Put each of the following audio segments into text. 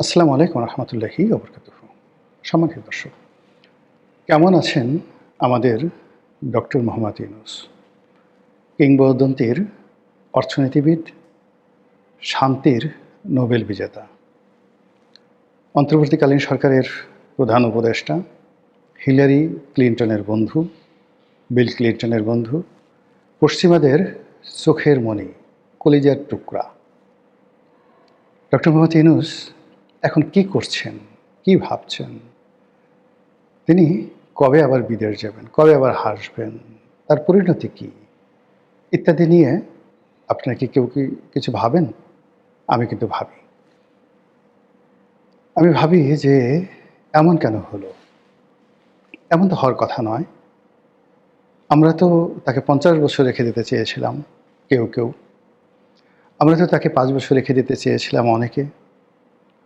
আসসালামু আলাইকুম রহমতুল্লাহি ওবরকাতুহু। সম্মানিত দর্শক, কেমন আছেন আমাদের ডক্টর মোহাম্মদ ইউনূস, কিংবদন্তির অর্থনীতিবিদ, শান্তির নোবেল বিজেতা, অন্তর্বর্তীকালীন সরকারের প্রধান উপদেষ্টা, হিলারি ক্লিন্টনের বন্ধু, বিল ক্লিন্টনের বন্ধু, পশ্চিমাদের চোখের মণি, কলিজার টুকরা ডক্টর মোহাম্মদ ইউনূস এখন কি করছেন, কি ভাবছেন? তিনি কবে আবার বিদেশ যাবেন, কবে আবার হাসবেন, তার পরিণতি কী ইত্যাদি নিয়ে আপনারা কি কেউ কি কিছু ভাবেন? আমি কিন্তু ভাবি। আমি ভাবি যে এমন কেন হলো? এমন তো হওয়ার কথা নয়। আমরা তো তাকে ৫০ বছর রেখে দিতে চেয়েছিলাম কেউ। আমরা তো তাকে ৫ বছর রেখে দিতে চেয়েছিলাম অনেকে।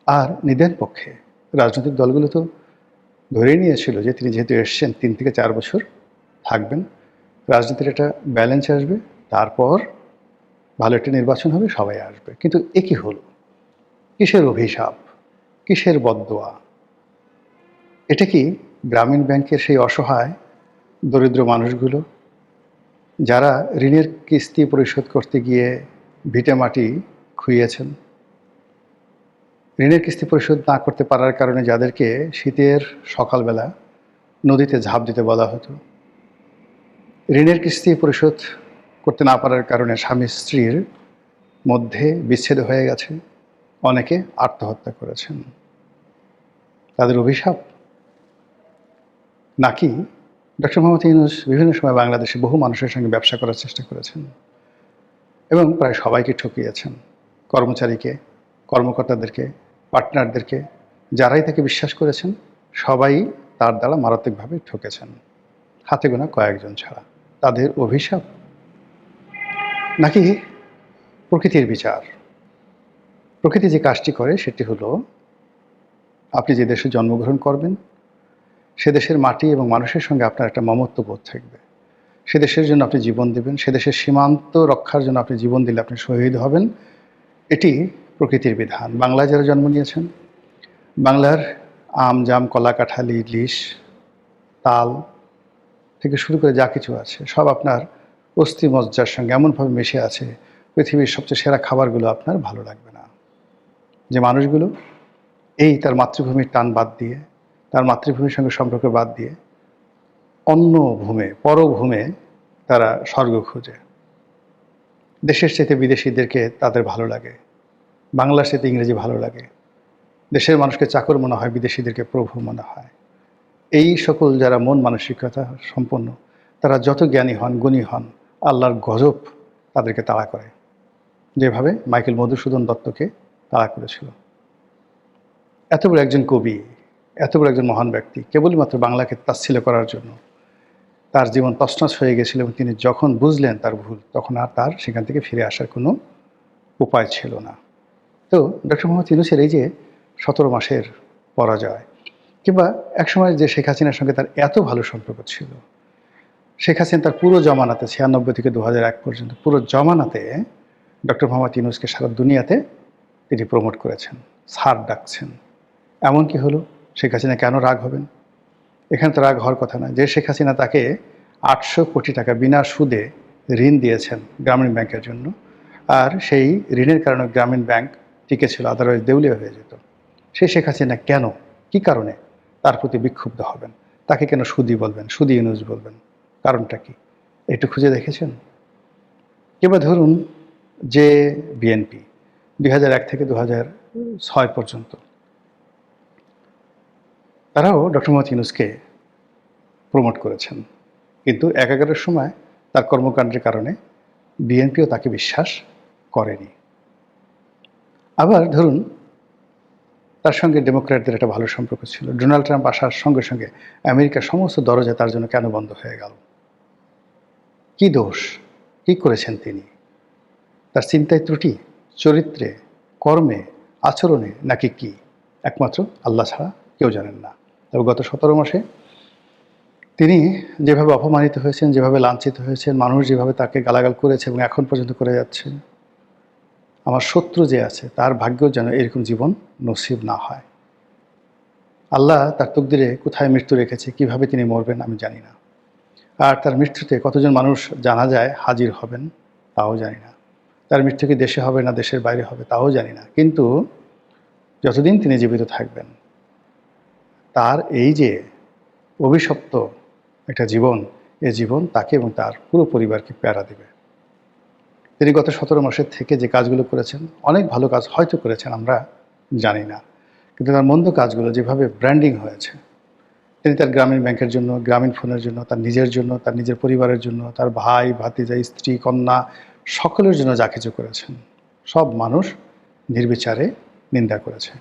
আর নিদেন পক্ষে রাজনৈতিক দলগুলো তো ধরেই নিয়েছিল যে তিনি যেহেতু এসছেন ৩ থেকে ৪ বছর থাকবেন, রাজনীতির একটা ব্যালেন্স আসবে, তারপর ভালো একটা নির্বাচন হবে, সবাই আসবে। কিন্তু এ কী হলো? কিসের অভিশাপ? কিসের বদদোয়া? এটা কি গ্রামীণ ব্যাংকের সেই অসহায় দরিদ্র মানুষগুলো যারা ঋণের কিস্তি পরিশোধ করতে গিয়ে ভিটেমাটি খুইয়েছেন? ঋণের কিস্তি পরিশোধ না করতে পারার কারণে যাদেরকে শীতের সকালবেলা নদীতে ঝাঁপ দিতে বলা হতো, ঋণের কিস্তি পরিশোধ করতে না পারার কারণে স্বামী স্ত্রীর মধ্যে বিচ্ছেদ হয়ে গেছে, অনেকে আত্মহত্যা করেছেন, তাদের অভিশাপ? নাকি ডক্টর মোহাম্মদ ইউনূস বিভিন্ন সময় বাংলাদেশে বহু মানুষের সঙ্গে ব্যবসা করার চেষ্টা করেছেন এবং প্রায় সবাইকে ঠকিয়েছেন, কর্মচারীকে, কর্মকর্তাদেরকে, পার্টনারদেরকে, যারাই তাকে বিশ্বাস করেছেন সবাই তার দ্বারা মারাত্মকভাবে ঠকেছেন, হাতে গোনা কয়েকজন ছাড়া। তাদের অভিশাপ? নাকি প্রকৃতির বিচার? প্রকৃতি যে কাজটি করে সেটি হলো, আপনি যে দেশে জন্মগ্রহণ করবেন সে দেশের মাটি এবং মানুষের সঙ্গে আপনার একটা মমত্ববোধ থাকবে, সে দেশের জন্য আপনি জীবন দেবেন, সে দেশের সীমান্ত রক্ষার জন্য আপনি জীবন দিলে আপনি শহীদ হবেন। এটি প্রকৃতির বিধান। বাংলায় যারা জন্ম নিয়েছেন, বাংলার আম, জাম, কলা, কাঁঠাল, ইলিশ, তাল থেকে শুরু করে যা কিছু আছে সব আপনার অস্থি মজ্জার সঙ্গে এমনভাবে মিশে আছে, পৃথিবীর সবচেয়ে সেরা খাবারগুলো আপনার ভালো লাগবে না। যে মানুষগুলো এই তার মাতৃভূমির টান বাদ দিয়ে, তার মাতৃভূমির সঙ্গে সম্পর্ক বাদ দিয়ে অন্য ভূমে, পরভূমে তারা স্বর্গ খোঁজে। দেশের চাইতে বিদেশিদেরকে তাদের ভালো লাগে, বাংলার চাইতে ইংরেজি ভালো লাগে, দেশের মানুষকে চাকর মনে হয়, বিদেশিদেরকে প্রভু মনে হয়। এই সকল যারা মন মানসিকতা সম্পন্ন, তারা যত জ্ঞানী হন, গুণী হন, আল্লাহর গজব তাদেরকে তাড়া করে, যেভাবে মাইকেল মধুসূদন দত্তকে তাড়া করেছিল। এত বড় একজন কবি, এত বড় একজন মহান ব্যক্তি, কেবলমাত্র বাংলাকে তাচ্ছিল্য করার জন্য তার জীবন তছনছ হয়ে গেছিল এবং তিনি যখন বুঝলেন তার ভুল, তখন আর তার সেখান থেকে ফিরে আসার কোনো উপায় ছিল না। তো ডক্টর মোহাম্মদ ইউনূসের এই যে ১৭ মাসের পরাজয়, কিংবা একসময় যে শেখ হাসিনার সঙ্গে তার এত ভালো সম্পর্ক ছিল, শেখ হাসিনা তার পুরো জমানাতে ৯৬ থেকে ২০০১ পর্যন্ত পুরো জমানাতে ডক্টর মোহাম্মদ ইউনূসকে সারা দুনিয়াতে তিনি প্রমোট করেছেন, স্যার ডাকছেন। এমন কি হলো? শেখ হাসিনা কেন রাগ হবেন? এখানে তো রাগ হওয়ার কথা না। যে শেখ হাসিনা তাকে ৮০০ কোটি টাকা বিনা সুদে ঋণ দিয়েছেন গ্রামীণ ব্যাংকের জন্য, আর সেই ঋণের কারণে গ্রামীণ ব্যাংক টিকে ছিল, আদারওয়াইজ দেউলিয়া হয়ে যেত। সেই শেখ হাসিনা কেন, কি কারণে তার প্রতি বিক্ষুব্ধ হবেন? তাকে কেন সুদী বলবেন, সুদী ইউনূস বলবেন? কারণটা কি? একটু খুঁজে দেখেছেন? কিংবা ধরুন যে বিএনপি ২০০১ থেকে ২০০৬ পর্যন্ত তারাও ডক্টর মোহাম্মদ ইউনূসকে প্রমোট করেছেন, কিন্তু একাগারের সময় তার কর্মকাণ্ডের কারণে বিএনপিও তাকে বিশ্বাস করেনি। আবার ধরুন তার সঙ্গে ডেমোক্র্যাটদের একটা ভালো সম্পর্ক ছিল, ডোনাল্ড ট্রাম্প আসার সঙ্গে সঙ্গে আমেরিকার সমস্ত দরজা তার জন্য কেন বন্ধ হয়ে গেল? কি দোষ, কি করেছেন তিনি? তার চিন্তায় ত্রুটি, চরিত্রে, কর্মে, আচরণে, নাকি কি? একমাত্র আল্লাহ ছাড়া কেউ জানেন না। তবে গত ১৭ মাসে তিনি যেভাবে অপমানিত হয়েছেন, যেভাবে লাঞ্ছিত হয়েছেন, মানুষ যেভাবে তাকে গালাগাল করেছে এবং এখন পর্যন্ত করে যাচ্ছে, আমার শত্রু যে আছে তার ভাগ্য যেন এরকম জীবন নসিব না হয়। আল্লাহ তার তকদিরে কোথায় মৃত্যু রেখেছে, কিভাবে তিনি মরবেন আমি জানি না। আর তার মৃত্যুতে কতজন মানুষ জানা যায় হাজির হবেন তাও জানি না। তার মৃত্যু কি দেশে হবে না দেশের বাইরে হবে তাও জানি না। কিন্তু যতদিন তিনি জীবিত থাকবেন, তার এই যে অভিশপ্ত একটা জীবন, এই জীবন তাকে এবং তার পুরো পরিবারকে প্যারা দেবে। তিনি গত 17 মাসের থেকে যে কাজগুলো করেছেন, অনেক ভালো কাজ হয়তো করেছেন, আমরা জানি না। কিন্তু তার মন্দ কাজগুলো যেভাবে ব্র্যান্ডিং হয়েছে, তিনি তার গ্রামীণ ব্যাংকের জন্য, গ্রামীণ ফোনের জন্য, তার নিজের জন্য, তার নিজের পরিবারের জন্য, তার ভাই ভাতিজা স্ত্রী কন্যা সকলের জন্য যা কিছু করেছেন, সব মানুষ নির্বিচারে নিন্দা করেছে।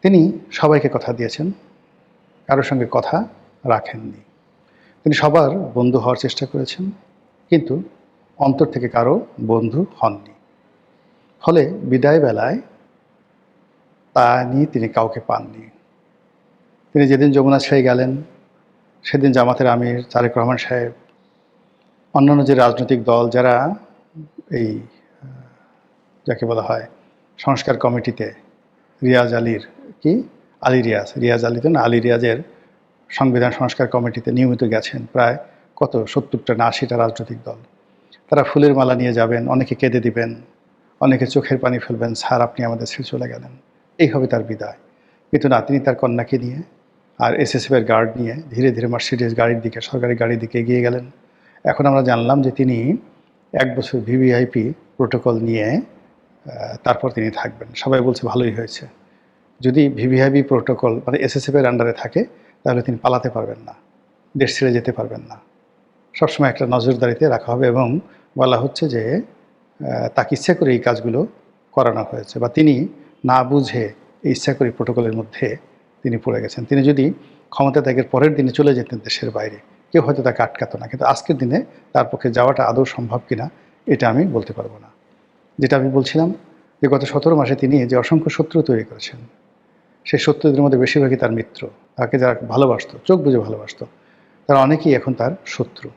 তিনি সবাইকে কথা দিয়েছেন, কারোর সঙ্গে কথা রাখেননি। তিনি সবার বন্ধু হওয়ার চেষ্টা করেছেন, কিন্তু অন্তর থেকে কারো বন্ধু হননি। ফলে বিদায় বেলায় তা নিয়ে তিনি কাউকে পাননি। তিনি যেদিন যমুনা ছেড়ে গেলেন, সেদিন জামাতের আমির তারেক রহমান সাহেব, অন্যান্য যে রাজনৈতিক দল যারা এই যাকে বলা হয় সংস্কার কমিটিতে, রিয়াজ আলীর কি রিয়াজ আলী তো না, আলী রিয়াজের সংবিধান সংস্কার কমিটিতে নিয়মিত গেছেন প্রায় কত 70টা না 80টা রাজনৈতিক দল। তারা ফুলের মালা নিয়ে যাবেন, অনেকে কেঁদে দিবেন, অনেকে চোখের পানি ফেলবেন, স্যার আপনি আমাদের ছেড়ে চলে গেলেন, এই হবে তার বিদায়। কিন্তু না, তিনি তার কন্যাকে নিয়ে আর এসএসএফের গার্ড নিয়ে ধীরে ধীরে মার্সিডিজ গাড়ির দিকে, সরকারি গাড়ির দিকে এগিয়ে গেলেন। এখন আমরা জানলাম যে তিনি 1 বছর ভিভিআইপি প্রোটোকল নিয়ে তারপর তিনি থাকবেন। সবাই বলছে ভালোই হয়েছে। যদি ভিভিআইপি প্রোটোকল মানে এসএসএফের আন্ডারে থাকে, তাহলে তিনি পালাতে পারবেন না, দেশ ছেড়ে যেতে পারবেন না। সবসময় একটা নজরদারিতে রাখা হবে এবং বলা হচ্ছে যে তাকে ইচ্ছা করে এই কাজগুলো করানো হয়েছে, বা তিনি না বুঝে এই ইচ্ছা করে প্রোটোকলের মধ্যে তিনি পড়ে গেছেন। তিনি যদি ক্ষমতা ত্যাগের পরের দিনে চলে যেতেন দেশের বাইরে, কেউ হয়তো তাকে আটকাতো না। কিন্তু আজকের দিনে তার পক্ষে যাওয়াটা আদৌ সম্ভব কিনা এটা আমি বলতে পারবো না। যেটা আমি বলছিলাম যে গত 17 মাসে তিনি যে অসংখ্য শত্রু তৈরি করেছেন, সেই শত্রুদের মধ্যে বেশিরভাগই তার মিত্র। তাকে যারা ভালোবাসতো, চোখ বুঝে ভালোবাসতো, তারা অনেকেই এখন তার শত্রু।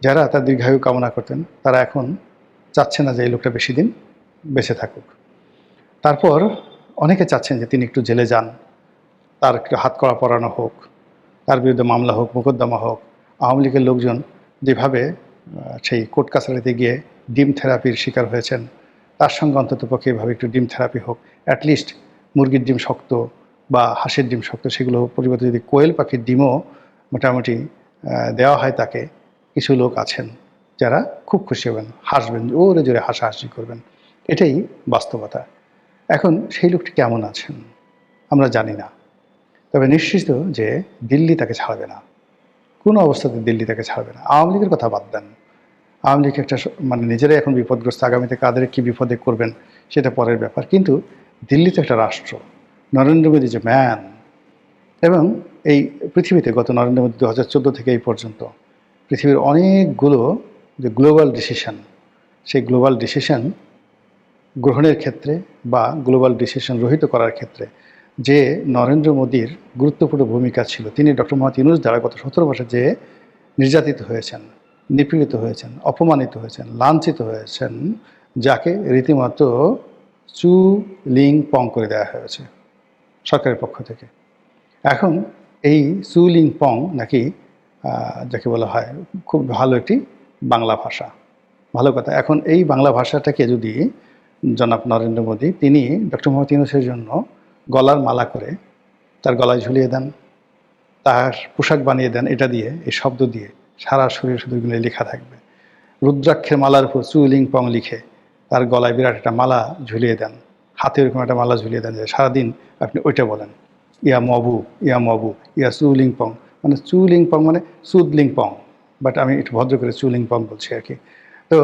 যারা তার দীর্ঘায়ু কামনা করতেন, তারা এখন চাচ্ছে না যে এই লোকটা বেশি দিন বেঁচে থাকুক। তারপর অনেকে চাচ্ছেন যে তিনি একটু জেলে যান, তার একটু হাত কড়া পরানো হোক, তার বিরুদ্ধে মামলা হোক, মোকদ্দমা হোক। আওয়ামী লীগের লোকজন যেভাবে সেই কোর্ট কাছারিতে গিয়ে ডিম থেরাপির শিকার হয়েছেন, তার সঙ্গে অন্ততপক্ষে এভাবে একটু ডিম থেরাপি হোক। অ্যাটলিস্ট মুরগির ডিম শক্ত বা হাঁসের ডিম শক্ত, সেগুলো পরিবর্তে যদি কোয়েল পাখির ডিমও মোটামুটি দেওয়া হয় তাকে, কিছু লোক আছেন যারা খুব খুশি হবেন, হাসবেন, ওরে জোরে হাসাহাসি করবেন। এটাই বাস্তবতা। এখন সেই লোকটি কেমন আছেন আমরা জানি না, তবে নিশ্চিত যে দিল্লি তাকে ছাড়বে না, কোনো অবস্থাতে দিল্লি তাকে ছাড়বে না। আওয়ামী লীগের কথা বাদ দেন, আওয়ামী লীগ একটা মানে নিজেরাই এখন বিপদগ্রস্ত, আগামীতে কাদের কী বিপদে করবেন সেটা পরের ব্যাপার। কিন্তু দিল্লি তো একটা রাষ্ট্র, নরেন্দ্র মোদী যে ম্যান। এবং এই পৃথিবীতে গত নরেন্দ্র মোদী 2014 থেকে এই পর্যন্ত পৃথিবীর অনেকগুলো যে গ্লোবাল ডিসিশন, সেই গ্লোবাল ডিসিশন গ্রহণের ক্ষেত্রে বা গ্লোবাল ডিসিশন রহিত করার ক্ষেত্রে যে নরেন্দ্র মোদীর গুরুত্বপূর্ণ ভূমিকা ছিল, তিনি ডক্টর মোহাম্মদ ইউনূস দ্বারা গত 17 মাসে যে নির্যাতিত হয়েছেন, নিপীড়িত হয়েছেন, অপমানিত হয়েছেন, লাঞ্ছিত হয়েছেন, যাকে রীতিমতো চু লিং পং করে দেওয়া হয়েছে সরকারের পক্ষ থেকে। এখন এই চু লিং পং নাকি যাকে বলা হয় খুব ভালো একটি বাংলা ভাষা, ভালো কথা। এখন এই বাংলা ভাষাটাকে যদি জনাব নরেন্দ্র মোদী তিনি ডক্টর মোহাম্মদ ইউনূসের জন্য গলার মালা করে তার গলায় ঝুলিয়ে দেন, তার পোশাক বানিয়ে দেন, এটা দিয়ে, এই শব্দ দিয়ে সারা শরীর শুধু এগুলো লেখা থাকবে। রুদ্রাক্ষের মালার উপর চু লিং পং লিখে তার গলায় বিরাট একটা মালা ঝুলিয়ে দেন, হাতে ওরকম একটা মালা ঝুলিয়ে দেন, যে সারাদিন আপনি ওইটা বলেন, ইয়া মবু ইয়া মবু ইয়া চু লিং পং। মানে চু লিং পং মানে সুদ লিং পং, বাট আমি একটু ভদ্র করে চু লিং পং বলছি আর কি। তো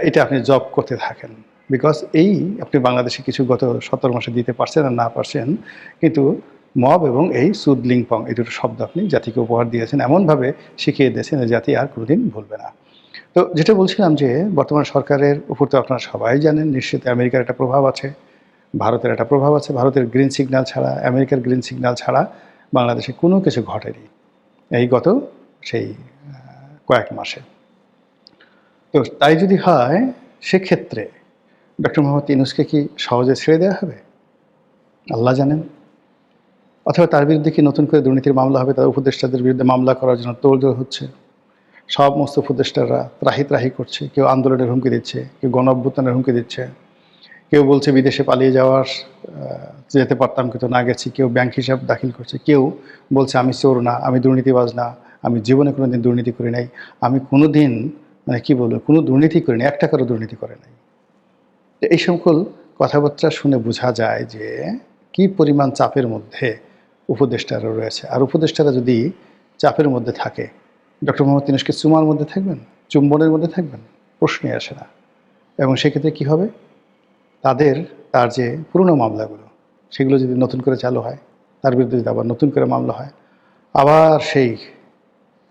এটা আপনি জব করতে থাকেন, বিকজ এই আপনি বাংলাদেশে কিছু গত 17 মাসে দিতে পারছেন আর না পারছেন, কিন্তু মব এবং এই সুদ লিং পং এই দুটো শব্দ আপনি জাতিকে উপহার দিয়েছেন, এমনভাবে শিখিয়ে দিয়েছেন জাতি আর কোনোদিন ভুলবে না। তো যেটা বলছিলাম যে বর্তমান সরকারের উপর তো আপনারা সবাই জানেন, নিশ্চিত আমেরিকার একটা প্রভাব আছে, ভারতের একটা প্রভাব আছে। ভারতের গ্রিন সিগন্যাল ছাড়া, আমেরিকার গ্রিন সিগন্যাল ছাড়া বাংলাদেশে কোনো কিছু ঘটেনি এই গত সেই কয়েক মাসে। তো তাই যদি হয়, সেক্ষেত্রে ডক্টর মোহাম্মদ ইউনূসকে কি সহজে ছেড়ে দেওয়া হবে? আল্লাহ জানেন। অথবা তার বিরুদ্ধে কি নতুন করে দুর্নীতির মামলা হবে? তার উপদেষ্টাদের বিরুদ্ধে মামলা করার জন্য তোড়জোড় হচ্ছে। সমস্ত উপদেষ্টারা ত্রাহি ত্রাহি করছে। কেউ আন্দোলনের হুমকি দিচ্ছে, কেউ গণ অভ্যুত্থানের হুমকি দিচ্ছে, কেউ বলছে বিদেশে পালিয়ে যাওয়ার যেতে পারতাম কিন্তু না গেছি, কেউ ব্যাংক হিসাব দাখিল করছে, কেউ বলছে আমি চোর না, আমি দুর্নীতিবাজ না, আমি জীবনে কোনো দিন দুর্নীতি করি নাই, আমি কোনো দিন মানে কী বলবো কোনো দুর্নীতি করি নাই, 1 টাকারও দুর্নীতি করে নাই। তো এই সকল কথাবার্তা শুনে বোঝা যায় যে কি পরিমাণ চাপের মধ্যে উপদেষ্টারা রয়েছে। আর উপদেষ্টারা যদি চাপের মধ্যে থাকে, ডক্টর মোহাম্মদ ইউনূসকে চুমার মধ্যে থাকবেন, চুম্বনের মধ্যে থাকবেন? প্রশ্নই আসে না। এবং সেক্ষেত্রে কী হবে? তার যে পুরনো মামলাগুলো সেগুলো যদি নতুন করে চালু হয়, তার বিরুদ্ধে যদি আবার নতুন করে মামলা হয়, আবার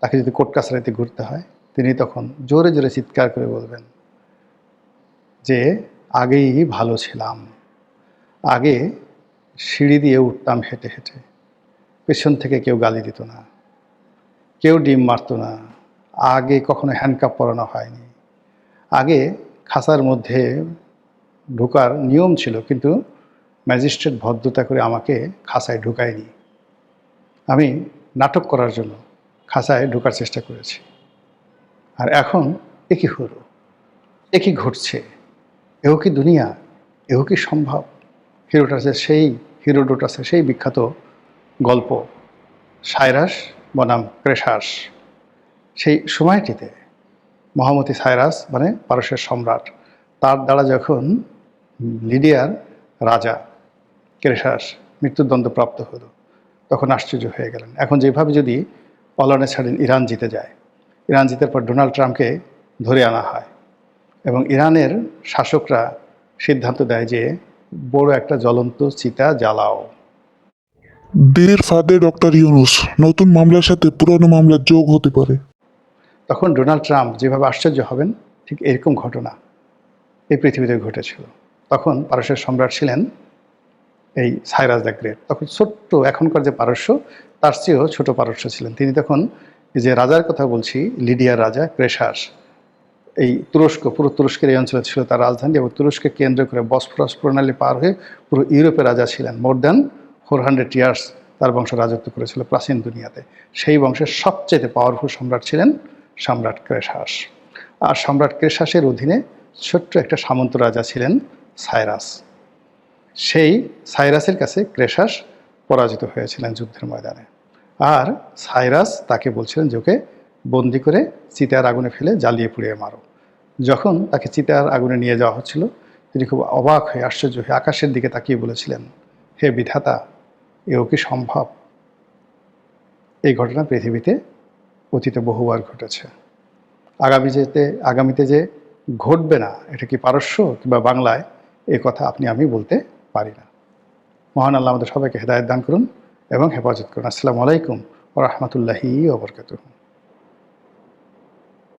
তাকে যদি কোর্ট কাছারিতে ঘুরতে হয়, তিনি তখন জোরে জোরে চিৎকার করে বলবেন যে আগেই ভালো ছিলাম, আগে সিঁড়ি দিয়ে উঠতাম হেঁটে হেঁটে, পেছন থেকে কেউ গালি দিত না, কেউ ডিম মারত না, আগে কখনো হ্যান্ডকাপ পরানো হয়নি, আগে খাঁচার মধ্যে ঢোকার নিয়ম ছিল কিন্তু ম্যাজিস্ট্রেট ভদ্রতা করে আমাকে খাঁচায় ঢুকায়নি, আমি নাটক করার জন্য খাঁচায় ঢোকার চেষ্টা করেছি। আর এখন এ কি হলো, এ কি ঘটছে, এও কি দুনিয়া, এও কি সম্ভব? হিরোডোটাসের সেই বিখ্যাত গল্প সাইরাস বনাম ক্রেশাস, সেই সময়টিতে মহামতি সাইরাস মানে পারস্যের সম্রাট, তার দ্বারা যখন লিডিয়ার রাজা ক্রেশাস মৃত্যুদণ্ডপ্রাপ্ত হলো, তখন আশ্চর্য হয়ে গেলেন। এখন যেভাবে যদি পলানে ছাড়েন ইরান জিতে যায়, ইরান জিতার পর ডোনাল্ড ট্রাম্পকে ধরে আনা হয় এবং ইরানের শাসকরা সিদ্ধান্ত দেয় যে বড় একটা জ্বলন্ত চিতা জ্বালাও। বিয়ের ফাঁদে ডক্টর ইউনূস, নতুন মামলার সাথে পুরনো মামলার যোগ হতে পারে। তখন ডোনাল্ড ট্রাম্প যেভাবে আশ্চর্য হবেন, ঠিক এরকম ঘটনা এই পৃথিবীতে ঘটেছিল। তখন পারস্যের সম্রাট ছিলেন এই সাইরাস দ্য গ্রেট। তখন ছোট্ট, এখনকার যে পারস্য তার চেয়েও ছোট পারস্য ছিলেন তিনি। তখন এই যে রাজার কথা বলছি, লিডিয়ার রাজা ক্রেশাস, এই তুরস্ক, পুরো তুরস্কের এই অঞ্চলে ছিল তার রাজধানী এবং তুরস্ককে কেন্দ্র করে বসফরাস প্রণালী পার হয়ে পুরো ইউরোপে রাজা ছিলেন। মোর দ্যান 400 ইয়ার্স তার বংশ রাজত্ব করেছিল প্রাচীন দুনিয়াতে। সেই বংশের সবচেয়ে পাওয়ারফুল সম্রাট ছিলেন সম্রাট ক্রেশাস। আর সম্রাট ক্রেশাসের অধীনে ছোট্ট একটা সামন্ত রাজা ছিলেন সাইরাস। সেই সাইরাসের কাছে ক্রেশাস পরাজিত হয়েছিলেন যুদ্ধের ময়দানে। আর সাইরাস তাকে বলছিলেন যে ওকে বন্দি করে চিতার আগুনে ফেলে জ্বালিয়ে পুড়িয়ে মারো। যখন তাকে চিতার আগুনে নিয়ে যাওয়া হচ্ছিল, তিনি খুব অবাক হয়ে আশ্চর্য হয়ে আকাশের দিকে তাকিয়ে বলেছিলেন, হে বিধাতা, এও কি সম্ভব? এই ঘটনা পৃথিবীতে অতীতে বহুবার ঘটেছে। আগামীতে যে ঘটবে না, এটা কি পারস্য কিংবা বাংলায়, এ কথা আপনি আমি বলতে পারি না। মহান আল্লাহ আমাদের সবাইকে হেদায়েত দান করুন এবং হেফাজত করুন। আসসালামু আলাইকুম ওয়া রাহমাতুল্লাহি ওয়া বারাকাতুহু।